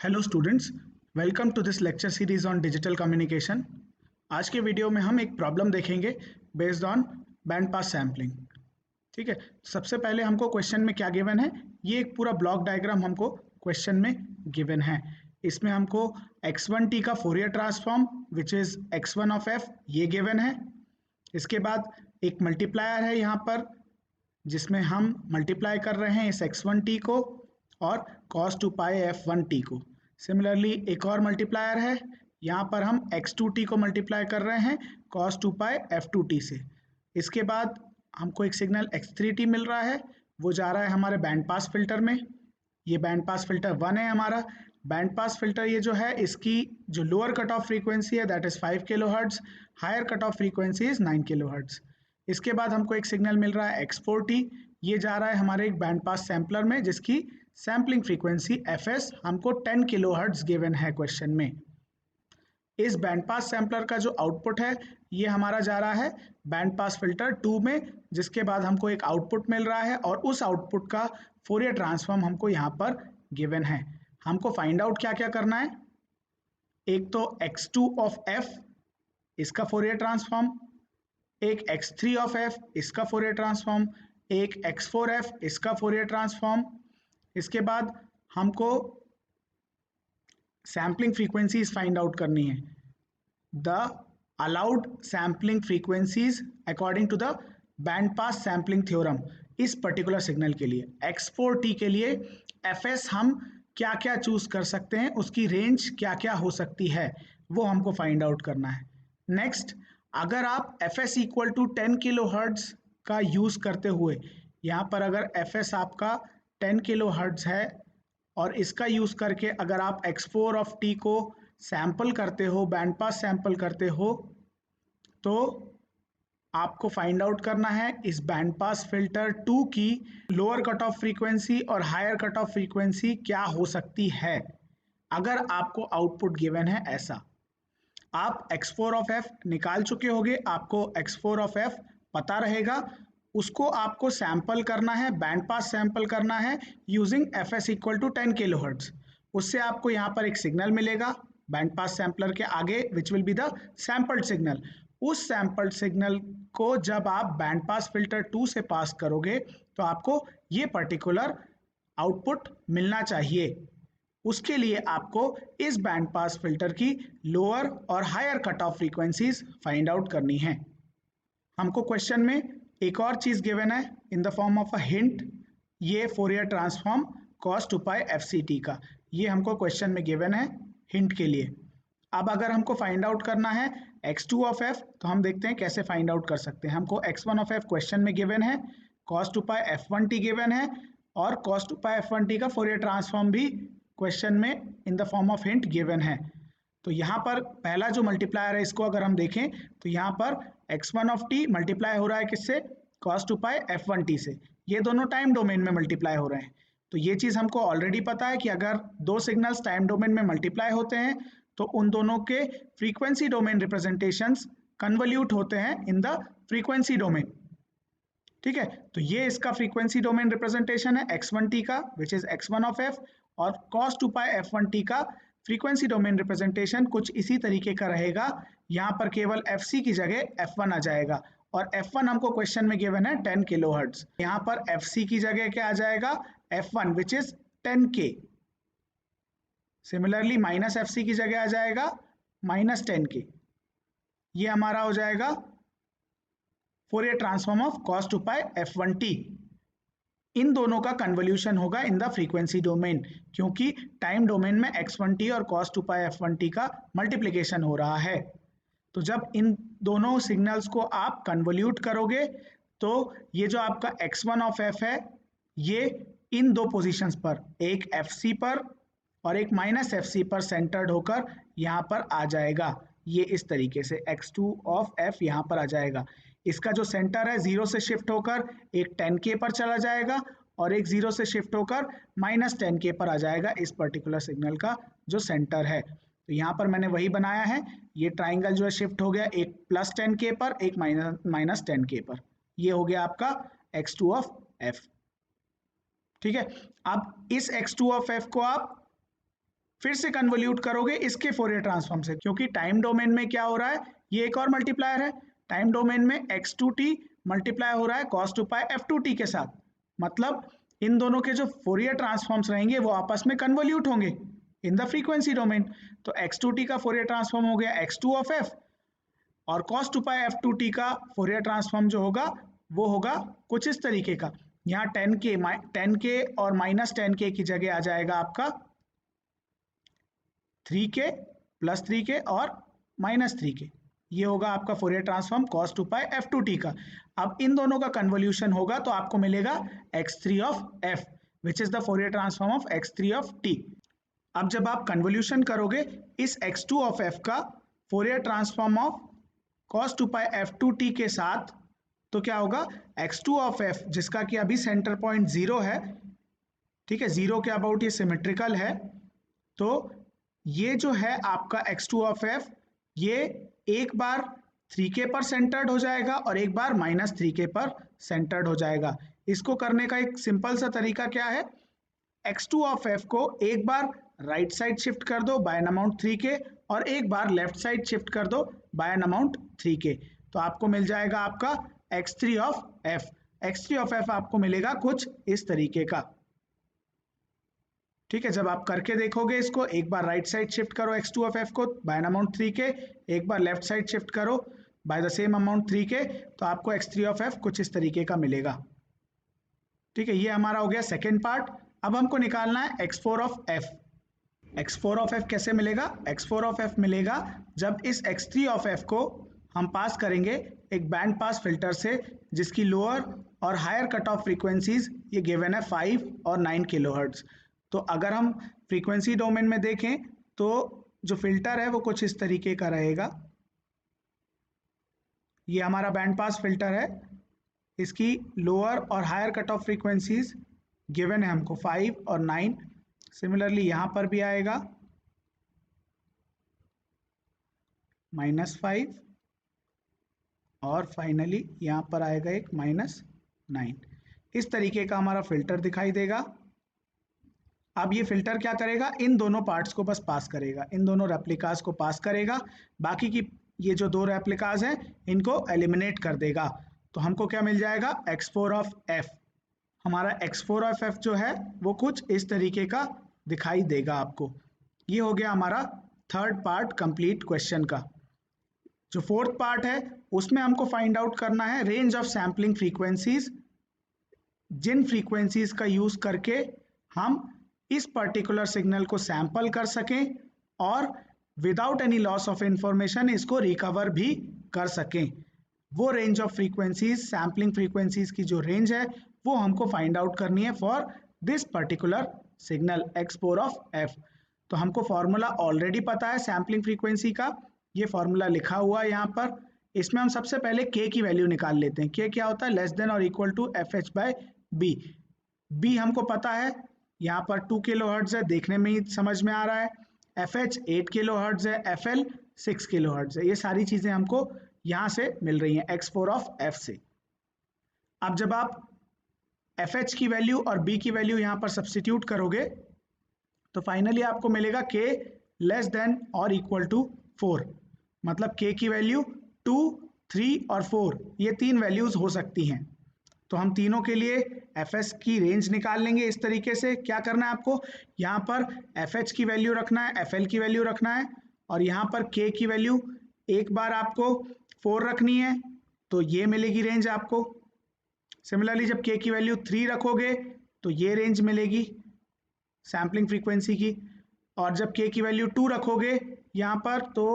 Hello students, welcome to this lecture series on digital communication. आज के video में हम एक प्रॉब्लम देखेंगे based on band pass sampling. ठीक है, सबसे पहले हमको क्वेश्चन में क्या गिवन है, ये एक पूरा ब्लॉक डायग्राम हमको क्वेश्चन में गिवन है। इसमें हमको x1t का Fourier transform which is x1 of f ये गिवन है। इसके बाद एक मल्टीप्लायर है यहाँ पर जिसमें हम मल्टीप्लाई कर रहे हैं इस x1t को और cos 2 पाई f1t को। सिमिलरली एक और मल्टीप्लायर है, यहाँ पर हम x2t को मल्टीप्लाई कर रहे हैं cos 2 पाई f2t से। इसके बाद हमको एक सिग्नल x3t मिल रहा है, वो जा रहा है हमारे बैंड पास फिल्टर में। ये बैंड पास फिल्टर 1 है हमारा। बैंड पास फिल्टर ये जो है, इसकी जो लोअर कट ऑफ फ्रीक्वेंसी है that is 5 kilohertz, higher cut off frequency is 9 kilohertz. इसके बाद हमको एक सिग्नल मिल रहा है x4t, ये जा रहा है हमारे एक बैंड पास सैम्पलर में जिसकी सैम्पलिंग फ्रीक्वेंसी fs हमको 10 किलो हर्ट्ज गिवन है क्वेश्चन में। इस बैंड पास सैम्पलर का जो आउटपुट है ये हमारा जा रहा है बैंड पास फिल्टर 2 में, जिसके बाद हमको एक आउटपुट मिल रहा है और उस आउटपुट का फोरियर ट्रांसफॉर्म हमको यहाँ पर गिवन है। हमको फाइंड आउट क्या क्या करना है, एक तो x2 ऑफ f इसका फोरियर ट्रांसफॉर्म, एक x3 ऑफ f इसका फोरियर ट्रांसफॉर्म, एक x4f इसका फोरियर ट्रांसफॉर्म। इसके बाद हमको सैम्पलिंग फ्रीक्वेंसीज फाइंड आउट करनी है, the allowed sampling frequencies according to the band pass sampling theorem. इस पर्टिकुलर सिग्नल के लिए x4t के लिए fs हम क्या क्या चूज कर सकते हैं, उसकी रेंज क्या क्या हो सकती है, वो हमको फाइंड आउट करना है। नेक्स्ट, अगर आप fs equal to 10 kilohertz का यूज करते हुए, यहाँ पर अगर fs आपका 10 किलो हर्ट्ज है और इसका यूज करके अगर आप x4 ऑफ t को सैंपल करते हो, बैंड पास सैंपल करते हो, तो आपको फाइंड आउट करना है इस बैंड पास फिल्टर 2 की लोअर कट ऑफ फ्रीक्वेंसी और हायर कट ऑफ फ्रीक्वेंसी क्या हो सकती है। अगर आपको आउटपुट गिवन है ऐसा, आप x4 ऑफ f निकाल चुके होगे, आपको x4 ऑफ f पता रहेगा, उसको आपको सैंपल करना है, बैंड पास सैंपल करना है using fs equal to 10 kilohertz. उससे आपको यहाँ पर एक सिग्नल मिलेगा बैंड पास सैंपलर के आगे which will be the sampled signal. उस सैंपल्ड सिग्नल को जब आप बैंड पास फिल्टर 2 से पास करोगे तो आपको ये पर्टिकुलर आउटपुट मिलना चाहिए। उसके लिए आपको इस बैंड पास फिल्टर की लोअर और higher cut off frequencies find out करनी है। हमको क्वेश्चन में एक और चीज गिवन है in the form of a hint, ये फोरियर ट्रांसफॉर्म cos 2 पाई fct का, ये हमको क्वेश्चन में गिवन है हिंट के लिए। अब अगर हमको फाइंड आउट करना है x2 ऑफ f, तो हम देखते हैं कैसे फाइंड आउट कर सकते हैं। हमको x1 ऑफ f क्वेश्चन में गिवन है, cos 2 पाई f1t गिवन है और cos 2 पाई f1t का फोरियर ट्रांसफॉर्म भी क्वेश्चन में in the form of hint given है। तो यहाँ पर पहला जो मल्टीप्लायर है इसको अगर हम देखें तो यहाँ पर x1 ऑफ t मल्टीप्लाई हो रहा है किससे, cos 2 पाई f1t से। ये दोनों टाइम डोमेन में मल्टीप्लाई हो रहे हैं, तो ये चीज़ हमको ऑलरेडी पता है कि अगर दो सिग्नल्स टाइम डोमेन में मल्टीप्लाई होते हैं तो उन दोनों के फ्रीक्वेंसी डोमेन रिप्रेजेंटेशंस कन्वल्यूट होते हैं इन द फ्रीक्वेंसी डोमेन। ठीक है, तो ये इसका फ्रीक्वेंसी डोमेन रिप्रेजेंटेशन है x1t का which is x1 of f, और cos 2 पाई f1t का फ्रीक्वेंसी डोमेन रिप्रेजेंटेशन कुछ इसी तरीके का रहेगा। यहाँ पर केवल fc की जगह f1 आ जाएगा और f1 हमको क्वेश्चन में गिवन है 10 किलो हर्ट्ज। यहाँ पर fc की जगह क्या आ जाएगा, f1 which is 10k। Similarly minus fc की जगह आ जाएगा माइनस 10k। ये हमारा हो जाएगा Fourier transform of cos 2 pi f1t। इन दोनों का कन्वोल्यूशन होगा इन द फ्रीक्वेंसी डोमेन, क्योंकि टाइम डोमेन में x1t और cos 2 पाई f1t का मल्टीप्लिकेशन हो रहा है। तो जब इन दोनों सिग्नल्स को आप कन्वोल्यूट करोगे तो ये जो आपका x1 ऑफ f है ये इन दो पोजीशंस पर, एक fc पर और एक माइनस fc पर सेंटर्ड होकर यहाँ पर आ जाएगा। ये इस तरीके से x2 ऑफ f यहाँ पर आ जाएगा। इसका जो सेंटर है 0 से शिफ्ट होकर एक 10k पर चला जाएगा और एक 0 से शिफ्ट होकर माइनस 10k पर आ जाएगा इस पर्टिकुलर सिग्नल का जो सेंटर है। तो यहाँ पर मैंने वही बनाया है, ये ट्राइंगल जो है शिफ्ट हो गया एक प्लस 10k पर, एक माइनस 10k पर। ये हो गया आपका x2 ऑफ f। ठीक है, अब इस x2 ऑफ f को आप फिर से कन्वोल्यूट करोगे इसके फोरियर ट्रांसफॉर्म से, क्योंकि टाइम डोमेन में क्या हो रहा है, ये एक और मल्टीप्लायर है, टाइम डोमेन में x2t मल्टीप्लाई हो रहा है cos 2π f2t के साथ, मतलब इन दोनों के जो फोरियर ट्रांसफॉर्म्स रहेंगे वो आपस में कन्वोल्यूट होंगे इन द फ्रीक्वेंसी डोमेन। तो x2t का फोरियर ट्रांसफॉर्म हो गया x2 ऑफ f, और cos 2π f2t का फोरियर ट्रांसफॉर्म जो होगा वो होगा कुछ इस तरीके का। यहाँ 10k और -10k की जगह आ जाएगा आपका 3k प्लस 3k और -3k, ये होगा आपका फोरियर ट्रांसफॉर्म cos 2π f2t का। अब इन दोनों का कन्वोल्यूशन होगा तो आपको मिलेगा x3 of f which is the Fourier transform of x3 of t। अब जब आप कन्वोल्यूशन करोगे इस x2 ऑफ f का Fourier transform of cos 2π f2t के साथ, तो क्या होगा x2 ऑफ f जिसका कि अभी सेंटर पॉइंट 0 है, ठीक है, 0 के अबाउट ये सिमेट्रिकल है, तो ये जो है आपका x2 ऑफ f ये एक बार 3k पर सेंटर्ड हो जाएगा और एक बार -3k पर सेंटर्ड हो जाएगा। इसको करने का एक सिंपल सा तरीका क्या है, x2 ऑफ f को एक बार राइट साइड शिफ्ट कर दो बाय एन अमाउंट 3k और एक बार लेफ्ट साइड शिफ्ट कर दो बाय एन अमाउंट 3k, तो आपको मिल जाएगा आपका x3 of f। x3 of f आपको मिलेगा कुछ इस तरीके का, ठीक है। जब आप करके देखोगे इसको, एक बार राइट साइड शिफ्ट करो x2 ऑफ f को बाय एन अमाउंट 3k, एक बार लेफ्ट साइड शिफ्ट करो by the same amount 3k, तो आपको x3 ऑफ f कुछ इस तरीके का मिलेगा, ठीक है। ये हमारा हो गया सेकेंड पार्ट। अब हमको निकालना है x4 of f। x4 of f कैसे मिलेगा, x4 ऑफ f मिलेगा जब इस x3 ऑफ f को हम पास करेंगे एक बैंड पास फिल्टर से जिसकी लोअर और हायर कट ऑफ फ्रीक्वेंसीज ये गिवन है 5 और 9 किलोहर्ट्ज। तो अगर हम फ्रीक्वेंसी डोमेन में देखें तो जो फिल्टर है वो कुछ इस तरीके का रहेगा, ये हमारा बैंड पास फिल्टर है, इसकी लोअर और higher cut off frequencies given है हमको 5 और 9, सिमिलरली यहाँ पर भी आएगा -5 और फाइनली यहाँ पर आएगा एक -9। इस तरीके का हमारा फिल्टर दिखाई देगा। अब ये फिल्टर क्या करेगा, इन दोनों पार्ट्स को बस पास करेगा, इन दोनों रेप्लिकास को पास करेगा, बाकी की ये जो दो रेप्लिकास हैं इनको एलिमिनेट कर देगा। तो हमको क्या मिल जाएगा, x4 ऑफ f। हमारा x4 ऑफ f जो है वो कुछ इस तरीके का दिखाई देगा आपको। ये हो गया हमारा थर्ड पार्ट कंप्लीट क्वेश्चन का। जो फोर्थ पार्ट है उसमें हमको फाइंड आउट करना है रेंज ऑफ सैम्पलिंग फ्रीक्वेंसीज, जिन फ्रीक्वेंसीज का यूज करके हम इस पर्टिकुलर सिग्नल को सैंपल कर सकें और without any loss of information इसको रिकवर भी कर सकें। वो range of frequencies, sampling frequencies की जो रेंज है वो हमको फाइंड आउट करनी है for this particular signal x4 of f। तो हमको फॉर्मूला ऑलरेडी पता है सैम्पलिंग फ्रीक्वेंसी का, ये फॉर्मूला लिखा हुआ है यहाँ पर। इसमें हम सबसे पहले k की वैल्यू निकाल लेते हैं। k क्या होता है, लेस देन और equal to fh by b। b हमको पता है यहाँ पर 2 किलोहर्ट्ज है, देखने में ही समझ में आ रहा है। fh 8 किलोहर्ट्ज है, fl 6 किलोहर्ट्ज है, ये सारी चीजें हमको यहाँ से मिल रही हैं x4 ऑफ f से। अब जब आप fh की वैल्यू और b की वैल्यू यहाँ पर सब्स्टिट्यूट करोगे तो फाइनली आपको मिलेगा k लेस देन और इक्वल टू 4, मतलब k की वैल्यू 2, 3 और 4 ये तीन वैल्यूज हो सकती हैं। तो हम तीनों के लिए fs की रेंज निकाल लेंगे इस तरीके से। क्या करना है आपको, यहाँ पर fh की वैल्यू रखना है, fl की वैल्यू रखना है और यहाँ पर k की वैल्यू एक बार आपको 4 रखनी है, तो ये मिलेगी रेंज आपको। सिमिलरली जब k की वैल्यू 3 रखोगे तो ये रेंज मिलेगी सैम्पलिंग फ्रीक्वेंसी की, और जब k की वैल्यू 2 रखोगे यहाँ पर तो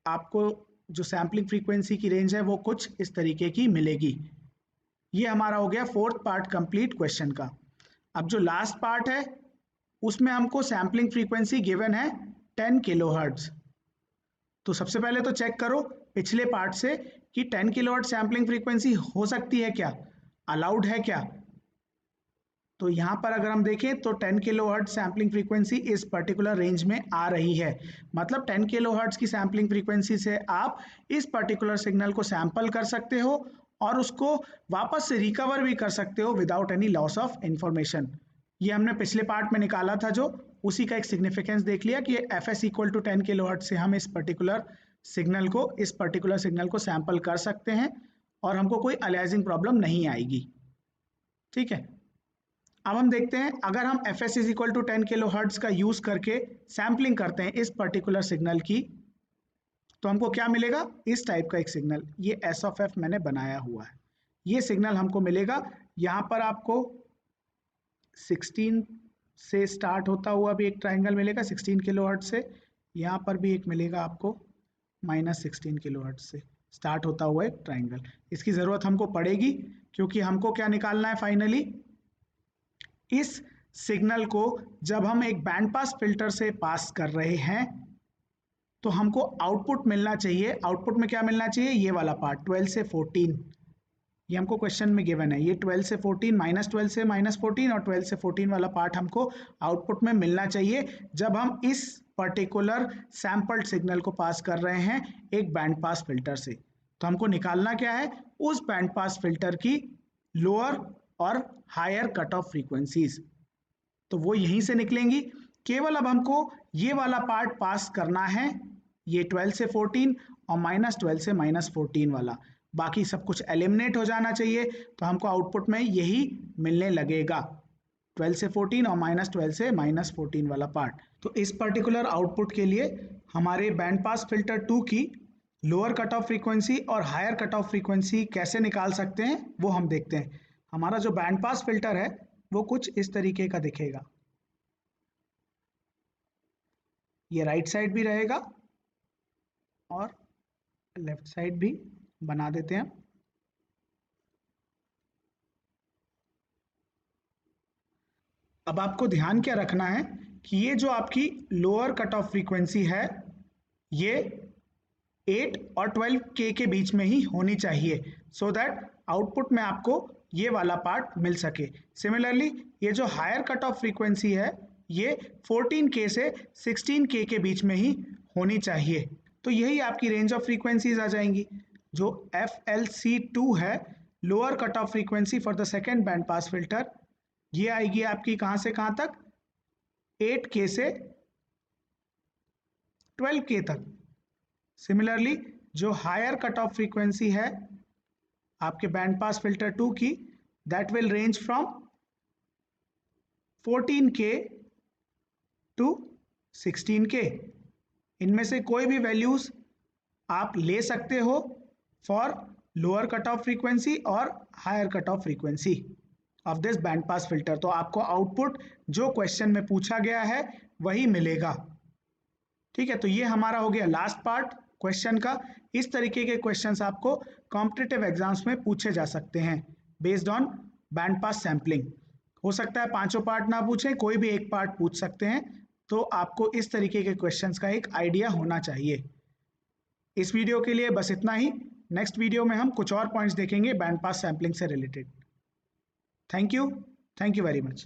आपको जो सैम्पलिंग फ्रीक्वेंसी की रेंज है वो कुछ इस तरीके की मिलेगी। ये हमारा हो गया फोर्थ पार्ट कंप्लीट क्वेश्चन का। अब जो लास्ट पार्ट है उसमें हमको सैम्पलिंग फ्रीक्वेंसी गिवन है 10 किलोहर्ट्ज। तो सबसे पहले तो चेक करो पिछले पार्ट से कि 10 किलोहर्ट्ज सैम्पलिंग फ्रीक्वेंसी हो सकती है क्या, अलाउड है क्या। तो यहाँ पर अगर हम देखें तो 10 किलोहर्ट्ज सैम्पलिंग फ्रीक्वेंसी इस पर्टिकुलर रेंज में आ रही है, मतलब 10 किलोहर्ट्ज की सैम्पलिंग फ्रीक्वेंसी से आप इस पर्टिकुलर सिग्नल को सैंपल कर सकते हो और उसको वापस से रिकवर भी कर सकते हो without any loss of information. ये हमने पिछले पार्ट में निकाला था जो उसी का एक सिग्निफिकेंस देख लिया कि F S equal to 10 kilohertz से हम इस पर्टिकुलर सिग्नल को सैंपल कर सकते हैं और हमको कोई अलियासिंग प्रॉब्लम नहीं आएगी। ठीक है, अब हम देखते हैं अगर हम F S is equal to 10 kilohertz का यूज करके सैम्पलिंग करते हैं इस पर्टिकुलर सिग्नल की, तो हमको क्या मिलेगा, इस टाइप का एक सिग्नल, ये एस ऑफ एफ मैंने बनाया हुआ है, ये सिग्नल हमको मिलेगा। यहाँ पर आपको 16 से स्टार्ट होता हुआ भी एक ट्राइंगल मिलेगा 16 किलोहर्ट्ज से, यहाँ पर भी एक मिलेगा आपको -16 किलोहर्ट्ज से स्टार्ट होता हुआ एक ट्राइंगल। इसकी ज़रूरत हमको पड़ेगी क्योंकि हमको क्या निकालना है फाइनली, इस सिग्नल को जब हम एक बैंड पास फिल्टर से पास कर रहे हैं तो हमको आउटपुट मिलना चाहिए। आउटपुट में क्या मिलना चाहिए, ये वाला पार्ट 12 से 14, ये हमको क्वेश्चन में गिवन है, ये 12 से 14, -12 से -14 और 12 से 14 वाला पार्ट हमको आउटपुट में मिलना चाहिए जब हम इस पर्टिकुलर सैंपल्ड सिग्नल को पास कर रहे हैं एक बैंड पास फिल्टर से। तो हमको निकालना क्या है, उस बैंड पास फिल्टर की लोअर और हायर कट ऑफ फ्रीक्वेंसीज, तो वो यहीं से निकलेंगी। केवल अब हमको ये वाला पार्ट पास करना है, ये 12 से 14 और -12 से -14 वाला, बाकी सब कुछ एलिमिनेट हो जाना चाहिए। तो हमको आउटपुट में यही मिलने लगेगा, 12 से 14 और -12 से -14 वाला पार्ट। तो इस पर्टिकुलर आउटपुट के लिए हमारे बैंड पास फिल्टर 2 की लोअर कट ऑफ फ्रीक्वेंसी और हायर कट ऑफ फ्रीक्वेंसी कैसे निकाल सकते हैं वो हम देखते हैं। हमारा जो बैंड पास फिल्टर है वो कुछ इस तरीके का दिखेगा, ये राइट साइड भी रहेगा और लेफ्ट साइड भी बना देते हैं। अब आपको ध्यान क्या रखना है कि ये जो आपकी लोअर कट ऑफ फ्रीक्वेंसी है ये 8 और 12K के बीच में ही होनी चाहिए, सो दैट आउटपुट में आपको ये वाला पार्ट मिल सके। सिमिलरली ये जो हायर कट ऑफ फ्रीक्वेंसी है ये 14K से 16K के बीच में ही होनी चाहिए। तो यही आपकी रेंज ऑफ फ्रीक्वेंसीज आ जाएंगी। जो FLC2 है, lower cut off frequency for the second band pass filter, ये आएगी आपकी कहाँ से कहाँ तक, 8K से 12K तक। सिमिलरली जो हायर कट ऑफ फ्रीक्वेंसी है आपके बैंड पास फिल्टर 2 की, that will range from 14K to 16K। इनमें से कोई भी वैल्यूज आप ले सकते हो for lower cut off frequency और higher cut off frequency of this band pass filter. तो आपको आउटपुट जो क्वेश्चन में पूछा गया है वही मिलेगा। ठीक है, तो ये हमारा हो गया लास्ट पार्ट क्वेश्चन का। इस तरीके के क्वेश्चंस आपको कॉम्पिटिटिव एग्जाम्स में पूछे जा सकते हैं based on band pass sampling. हो सकता है पांचों पार्ट ना पूछें, कोई भी एक पार्ट पूछ सकते हैं। तो आपको इस तरीके के क्वेश्चंस का एक आइडिया होना चाहिए। इस वीडियो के लिए बस इतना ही। नेक्स्ट वीडियो में हम कुछ और पॉइंट्स देखेंगे बैंड पास सैम्पलिंग से related. Thank you very much.